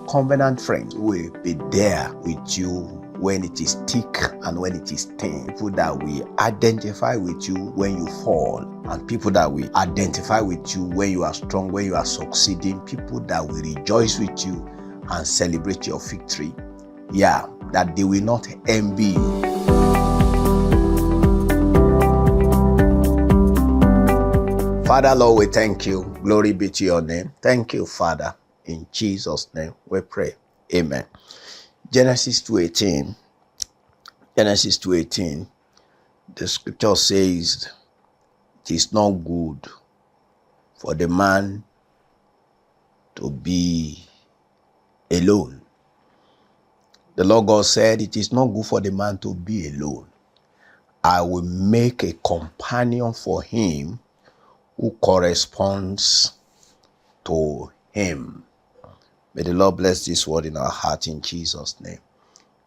covenant friends who will be there with you when it is thick and when it is thin. People that will identify with you when you fall, and people that will identify with you when you are strong, when you are succeeding. People that will rejoice with you and celebrate your victory. Yeah, that they will not envy you. Father, Lord, we thank you. Glory be to your name. Thank you, Father. In Jesus' name we pray. Amen. Genesis 2:18. Genesis 2:18. The scripture says, it is not good for the man to be alone. The Lord God said, it is not good for the man to be alone. I will make a companion for him who corresponds to him. May the Lord bless this word in our heart in Jesus' name.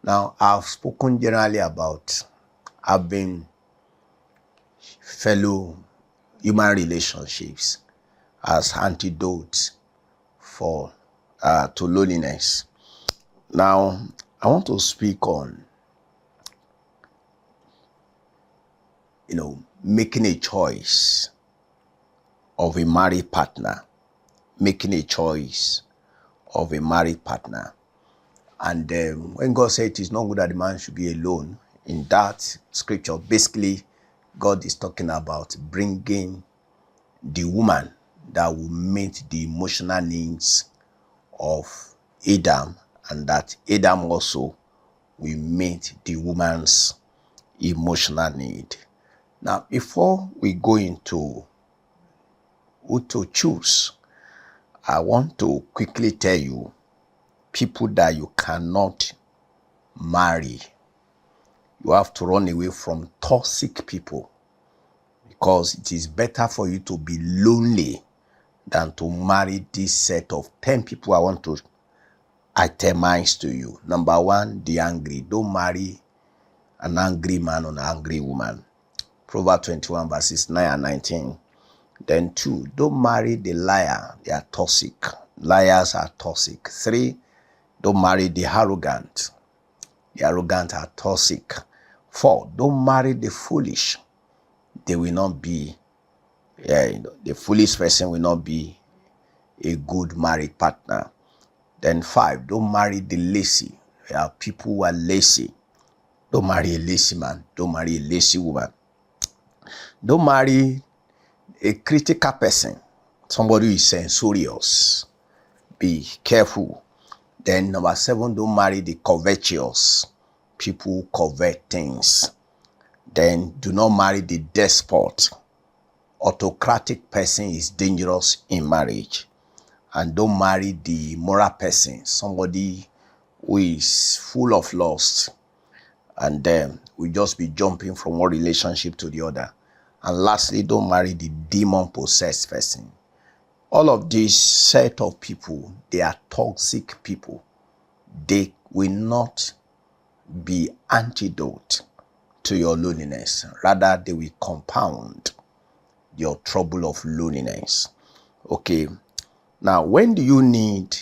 Now, I've spoken generally about having fellow human relationships as antidote for to loneliness. Now, I want to speak on, making a choice of a married partner. Making a choice of a married partner. And when God said it is not good that the man should be alone, in that scripture, basically, God is talking about bringing the woman that will meet the emotional needs of Adam, and that Adam also will meet the woman's emotional need. Now, before we go into who to choose, I want to quickly tell you people that you cannot marry. You have to run away from toxic people, because it is better for you to be lonely than to marry this set of 10 people I want to itemize to you. Number one, the angry. Don't marry an angry man or an angry woman. Proverbs 21 verses 9 and 19. Then 2, don't marry the liar. They are toxic. Liars are toxic. 3, don't marry the arrogant. The arrogant are toxic. 4, don't marry the foolish. They will not be, the foolish person will not be a good married partner. Then 5, don't marry the lazy. There are people who are lazy. Don't marry a lazy man. Don't marry a lazy woman. Don't marry a critical person, somebody who is censorious. Be careful. Then number 7, don't marry the covetous, people who covet things. Then do not marry the despot. Autocratic person is dangerous in marriage. And don't marry the immoral person, somebody who is full of lust and then will just be jumping from one relationship to the other. And lastly, don't marry the demon-possessed person. All of these set of people, they are toxic people. They will not be antidote to your loneliness. Rather, they will compound your trouble of loneliness. Okay. Now, when do you need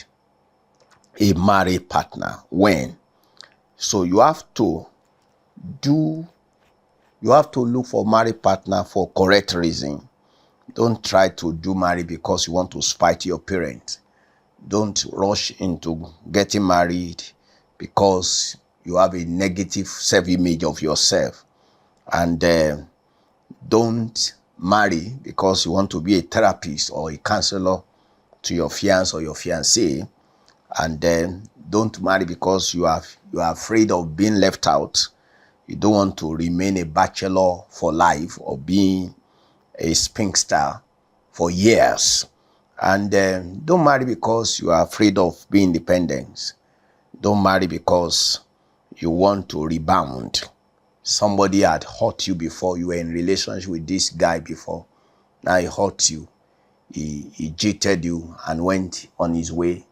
a married partner? When? So you have to look for married partner for correct reason. Don't try to do marry because you want to spite your parents. Don't rush into getting married because you have a negative self-image of yourself. And don't marry because you want to be a therapist or a counselor to your fiancé or your fiancée. And then don't marry because you are afraid of being left out. You don't want to remain a bachelor for life or being a spinster for years. And don't marry because you are afraid of being independent. Don't marry because you want to rebound. Somebody had hurt you before. You were in relationship with this guy before. Now he hurt you. He cheated you and went on his way.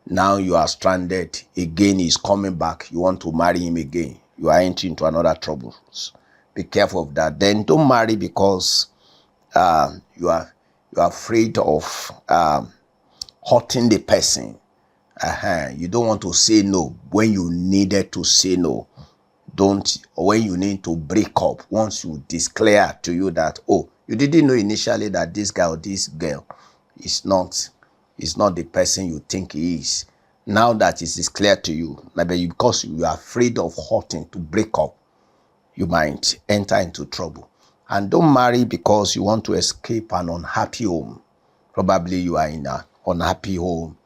Now you are stranded. Again, he's coming back. You want to marry him again. You are entering into another troubles. Be careful of that. Then don't marry because you are afraid of hurting the person. You don't want to say no when you needed to say no. Don't, when you need to break up, once you declare to you that, oh, you didn't know initially that this guy or this girl is not the person you think he is. Now that it is clear to you, maybe because you are afraid of hurting to break up, you might enter into trouble. And don't marry because you want to escape an unhappy home. Probably you are in an unhappy home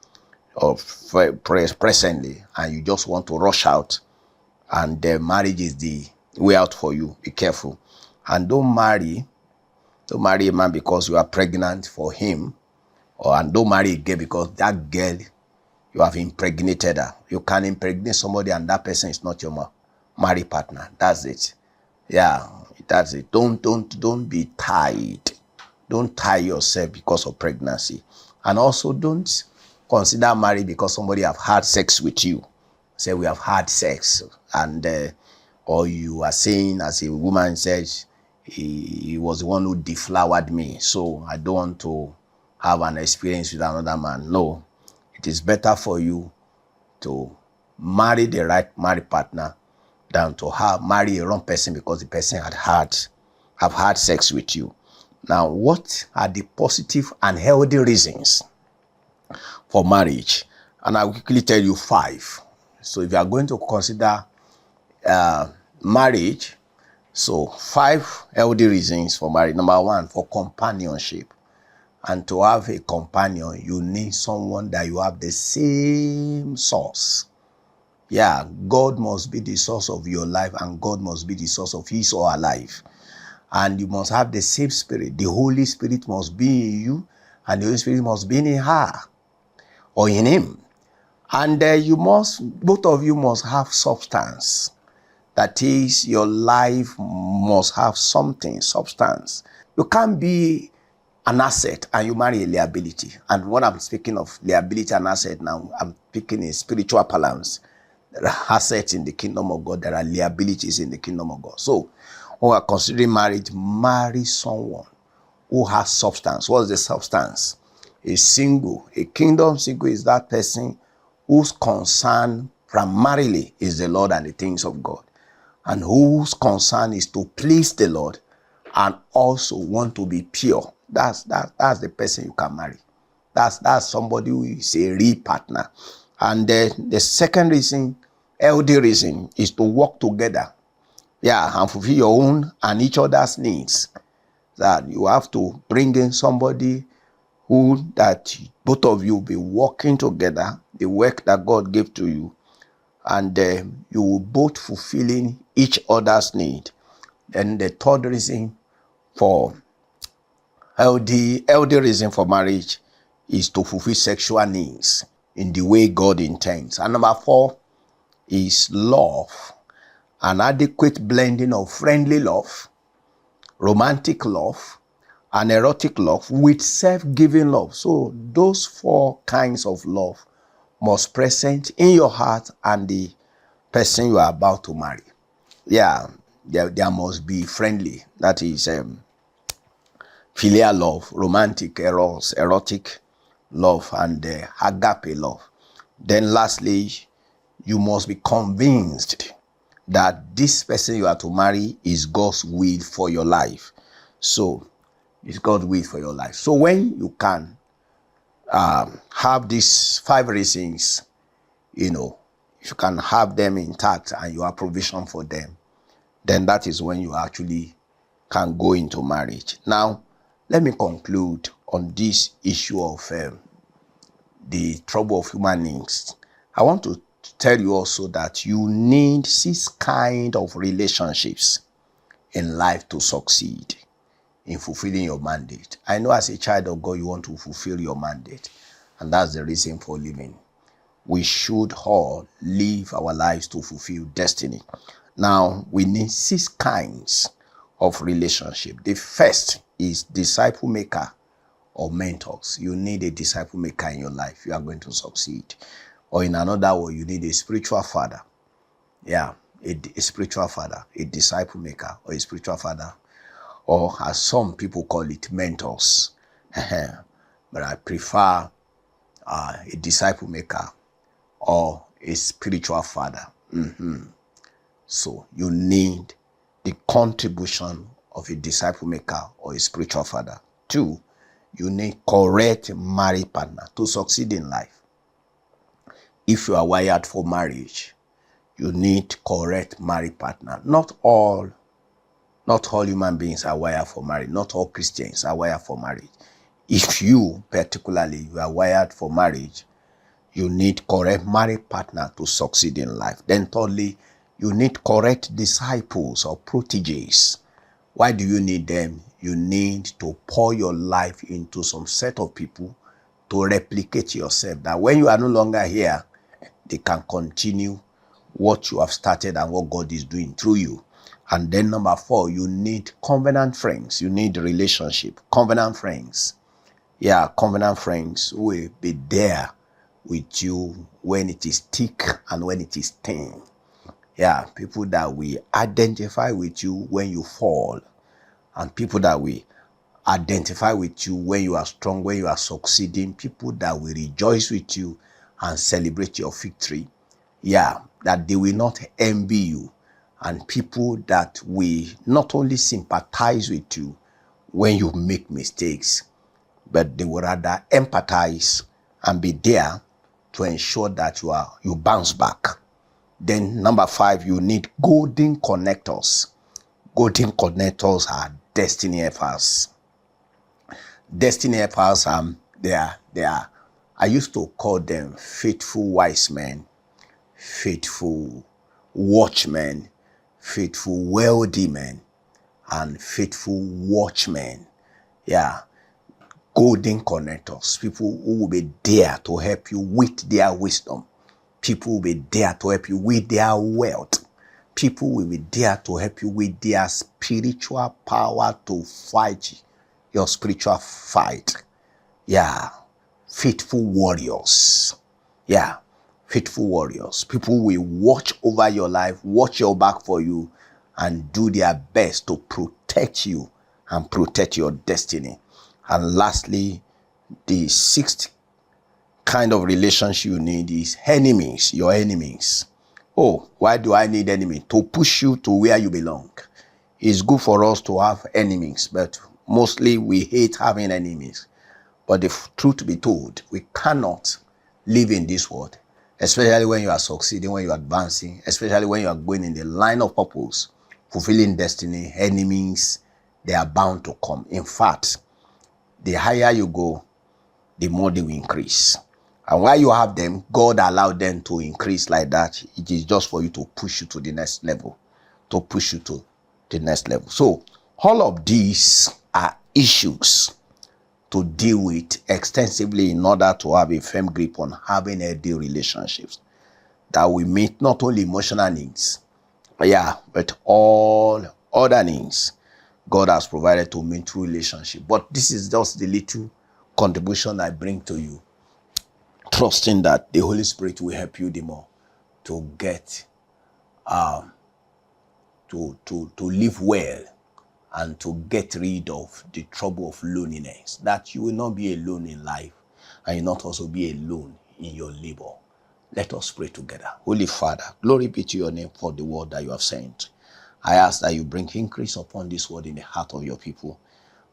presently, and you just want to rush out, and marriage is the way out for you. Be careful. And don't marry a man because you are pregnant for him, and don't marry a girl because that girl, you have impregnated her. You can impregnate somebody and that person is not your married partner. That's it. Yeah, that's it. Don't be tied. Don't tie yourself because of pregnancy. And also don't consider marriage because somebody have had sex with you. Say we have had sex, and or you are saying, as a woman says, he was the one who deflowered me, so I don't want to have an experience with another man. No, it is better for you to marry the right married partner than to marry a wrong person because the person have had sex with you. Now, what are the positive and healthy reasons for marriage? And I will quickly tell you 5. So if you are going to consider marriage, so 5 healthy reasons for marriage. Number 1, for companionship. And to have a companion, you need someone that you have the same source. Yeah, God must be the source of your life, and God must be the source of his or her life. And you must have the same spirit. The Holy Spirit must be in you, and the Holy Spirit must be in her or in him. And both of you must have substance. That is, your life must have something, substance. You can't be an asset and you marry a liability. And when I'm speaking of liability and asset now, I'm speaking in spiritual balance. There are assets in the kingdom of God. There are liabilities in the kingdom of God. So, when we are considering marriage, marry someone who has substance. What is the substance? A kingdom single is that person whose concern primarily is the Lord and the things of God, and whose concern is to please the Lord and also want to be pure. That's the person you can marry. That's somebody who is a real partner. And the second reason, healthy reason, is to work together. Yeah, and fulfill your own and each other's needs. That you have to bring in somebody that both of you will be working together, the work that God gave to you, and you will both fulfilling each other's need. Then the third reason for healthy reason for marriage is to fulfill sexual needs in the way God intends. And number 4 is love, an adequate blending of friendly love, romantic love, and erotic love with self-giving love. So those 4 kinds of love must present in your heart and the person you are about to marry. Yeah, there must be friendly, that is filial love, romantic, erotic love, and agape love. Then lastly, you must be convinced that this person you are to marry is God's will for your life. So it's God's will for your life. So when you can have these 5 reasons, if you can have them intact and you have provision for them, then that is when you actually can go into marriage. Now, let me conclude on this issue of the trouble of human needs. I want to tell you also that you need 6 kinds of relationships in life to succeed in fulfilling your mandate. I know as a child of God, you want to fulfill your mandate, and that's the reason for living. We should all live our lives to fulfill destiny. Now, we need 6 kinds of relationship. The first is disciple maker or mentors. You need a disciple maker in your life. You are going to succeed. Or in another way, you need a spiritual father. Yeah, a spiritual father, a disciple maker, or a spiritual father. Or as some people call it, mentors. But I prefer a disciple maker. or a spiritual father. So you need the contribution of a disciple maker or a spiritual father. 2, you need correct married partner to succeed in life. If you are wired for marriage, you need correct married partner. Not all human beings are wired for marriage. Not all Christians are wired for marriage. If you particularly you are wired for marriage, you need correct married partner to succeed in life. Then thirdly, you need correct disciples or proteges. Why do you need them? You need to pour your life into some set of people to replicate yourself, that when you are no longer here, they can continue what you have started and what God is doing through you. And then number 4, you need covenant friends. You need relationship. Covenant friends. Yeah, covenant friends who will be there with you when it is thick and when it is thin. Yeah, people that will identify with you when you fall, and people that will identify with you when you are strong, when you are succeeding, people that will rejoice with you and celebrate your victory. Yeah, that they will not envy you, and people that will not only sympathize with you when you make mistakes, but they will rather empathize and be there to ensure that you bounce back. Then number 5, you need golden connectors. Golden connectors are destiny helpers. Destiny helpers, they are, I used to call them faithful wise men, faithful watchmen, faithful wealthy men, and faithful watchmen. Yeah, golden connectors, people who will be there to help you with their wisdom. People will be there to help you with their wealth. People will be there to help you with their spiritual power to fight your spiritual fight. Yeah, faithful warriors. Yeah, faithful warriors. People will watch over your life, watch your back for you, and do their best to protect you and protect your destiny. And lastly, the 6th kind of relationship you need is enemies, your enemies. Oh, why do I need enemies? To push you to where you belong. It's good for us to have enemies, but mostly we hate having enemies. But the truth be told, we cannot live in this world, especially when you are succeeding, when you are advancing, especially when you are going in the line of purpose, fulfilling destiny. Enemies, they are bound to come. In fact, the higher you go, the more they will increase. And while you have them, God allowed them to increase like that. It is just for you to push you to the next level, to push you to the next level. So all of these are issues to deal with extensively in order to have a firm grip on having healthy relationships that will meet not only emotional needs, but all other needs God has provided to meet through relationship. But this is just the little contribution I bring to you, trusting that the Holy Spirit will help you the more to get to live well and to get rid of the trouble of loneliness, that you will not be alone in life and you will not also be alone in your labor. Let us pray together. Holy Father, glory be to your name for the word that you have sent. I ask that you bring increase upon this word in the heart of your people.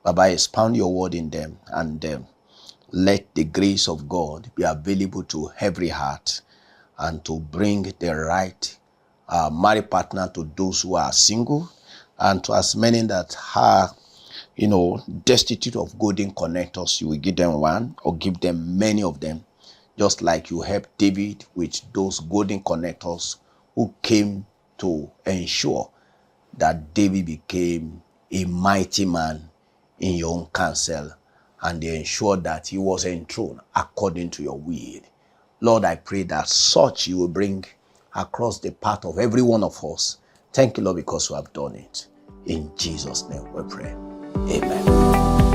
Baba, expound your word in them, and let the grace of God be available to every heart, and to bring the right married partner to those who are single, and to as many that are, destitute of golden connectors. You will give them one or give them many of them, just like you helped David with those golden connectors who came to ensure that David became a mighty man in your own counsel, and they ensured that he was enthroned according to your will. Lord, I pray that such you will bring across the path of every one of us. Thank you, Lord, because you have done it. In Jesus' name we pray. Amen.